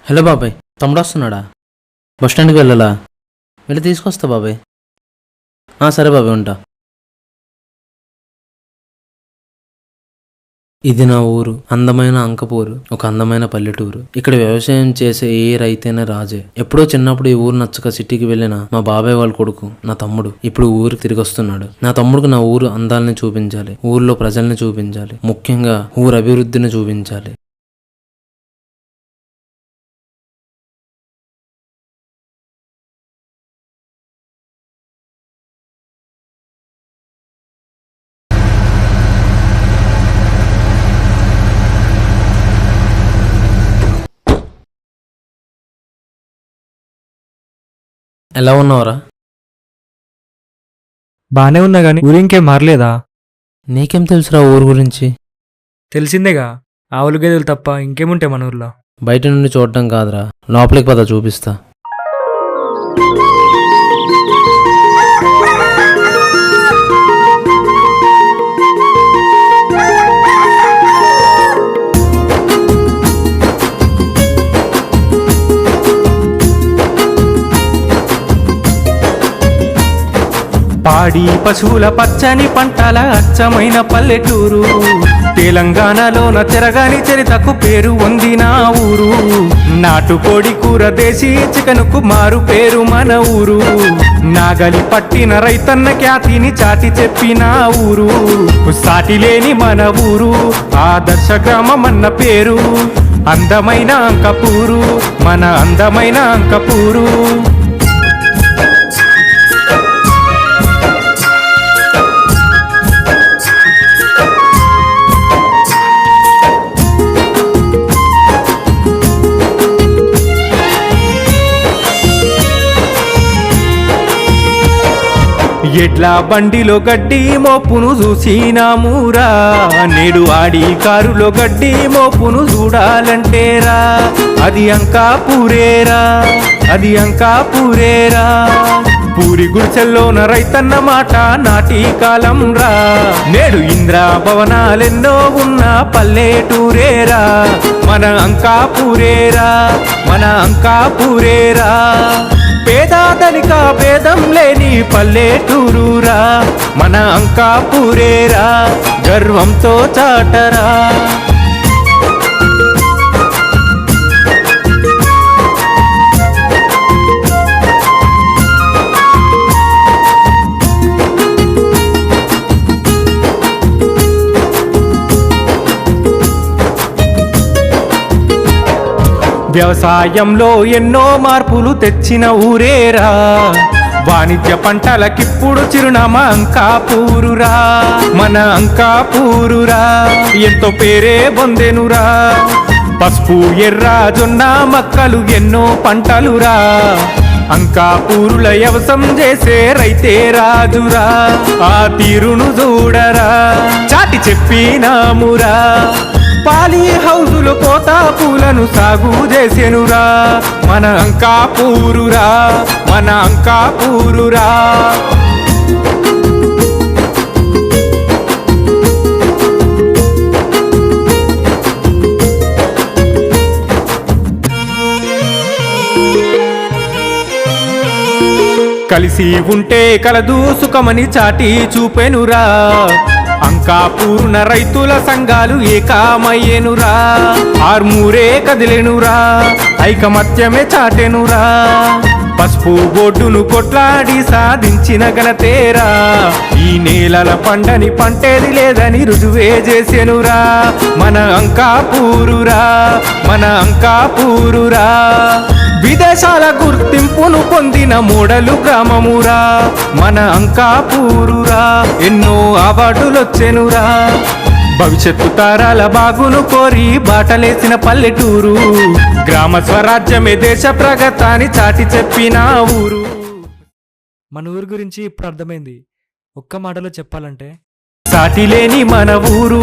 Hello బాబాయ్, తమ్ముడు వస్తున్నాడా? బస్ స్టాండ్కి వెళ్ళాలా? వెళ్ళి తీసుకొస్తా బాబాయ్. సరే బాబాయ్, ఉంటా. ఇది నా ఊరు, అందమైన అంకపూరు, ఒక అందమైన పల్లెటూరు. ఇక్కడ వ్యవసాయం చేసే ఏ రైతైనా రాజే. ఎప్పుడో చిన్నప్పుడు ఈ ఊరు నచ్చక సిటీకి వెళ్ళిన మా బాబాయ్ వాళ్ళ కొడుకు నా తమ్ముడు ఇప్పుడు ఊరు తిరిగి వస్తున్నాడు. నా తమ్ముడికి నా ఊరు అందాలని చూపించాలి, ఊర్లో ప్రజల్ని చూపించాలి, ముఖ్యంగా ఊరు అభివృద్ధిని చూపించాలి. ఎలా ఉన్నావురా? బానే ఉన్నా గాని ఊరింకేం మారలేదా? నీకేం తెలుసురా ఊరు గురించి? తెలిసిందేగా, ఆవులు గేదెలు తప్ప ఇంకేముంటాయి మన ఊర్లో. బయట నుండి చూడటం కాదురా, లోపలికి పద చూపిస్తా. పాడి పశువుల పచ్చని పంటల అచ్చమైన పల్లెటూరు, తెలంగాణలోన తిరగాని చరితకు పేరు పొందిన ఊరు. నాటుకోడి కూర, దేశీ చికెనుకు మారు పేరు మన ఊరు. నాగలి పట్టిన రైతన్న ఖ్యాతిని చాటి చెప్పిన ఊరు. సాటి లేని మన ఊరు, ఆదర్శ గ్రామం అన్న పేరు. అందమైన అంకపూరు, మన అందమైన అంకపూరు. ఎడ్ల బండిలో గడ్డి మోపును చూసినామురా, నేడు ఆడి కారులో గడ్డి మోపును చూడాలంటేరా. అది అంకాపూరేరా, అది అంకాపూరేరా. పూరి గుడిచెల్లోన రైతన్న మాట నాటి కాలం రా. నేడు ఇంద్ర భవనాలెన్నో ఉన్న పల్లెటూరేరా, మన అంకాపూరేరా, మన అంకాపూరేరా. పేదాదనిక భేదం లేని పల్లెటూరురా, మన అంకాపూరేరా. గర్వంతో చాటరా. వ్యవసాయంలో ఎన్నో మార్పులు తెచ్చిన ఊరేరా, వాణిజ్య పంటలకిప్పుడు చిరునామా అంకాపూరురా, మన అంకాపూరురా. ఎంతో పేరే పొందెనురా, పసుపు ఎర్ర జొన్న మక్కలు ఎన్నో పంటలురా. అంకాపూరుల వ్యవసాయం చేసే రైతే రాజురా, ఆ తీరును చూడరా. చాటి చెప్పినామురా, పాలి హౌజులు కోతా పూలను సాగు చేసెనురా, మన అంకాపూరురా, మన అంకాపూరురా. కలిసి ఉంటే కలదు సుఖమని చాటి చూపెనురా. అంకాపూర్ణ రైతుల సంఘాలు ఏకామయ్యేనురా, ఆర్మూరే కదిలేనురా, ఐకమత్యమే చాటెనురా. పసుపు బోర్డును కొట్లాడి సాధించిన ఘనతేరా, ఈ నేలల పండని పంటేది లేదని రుజువే చేసెనురా, మన అంకాపూరురా, మన అంకాపూరురా. విదేశాల గుర్తింపును పొందిన మోడలు గ్రామమురా, మన అంకాపూరురా. ఎన్నో అవార్డులొచ్చెనురా, భవిష్యత్తు తరాల బాగును కోరి బాటలేసిన పల్లెటూరు. గ్రామ స్వరాజ్యమే దేశ ప్రగతాన్ని చాటి చెప్పిన ఊరు. మన ఊరు గురించి ఇప్పుడు అర్థమైంది. ఒక్క మాటలో చెప్పాలంటే, సాటిలేని మన ఊరు,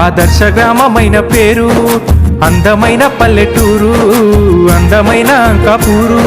ఆదర్శ గ్రామమైన పేరు. అందమైన పల్లెటూరు, అందమైన అంకాపూరు.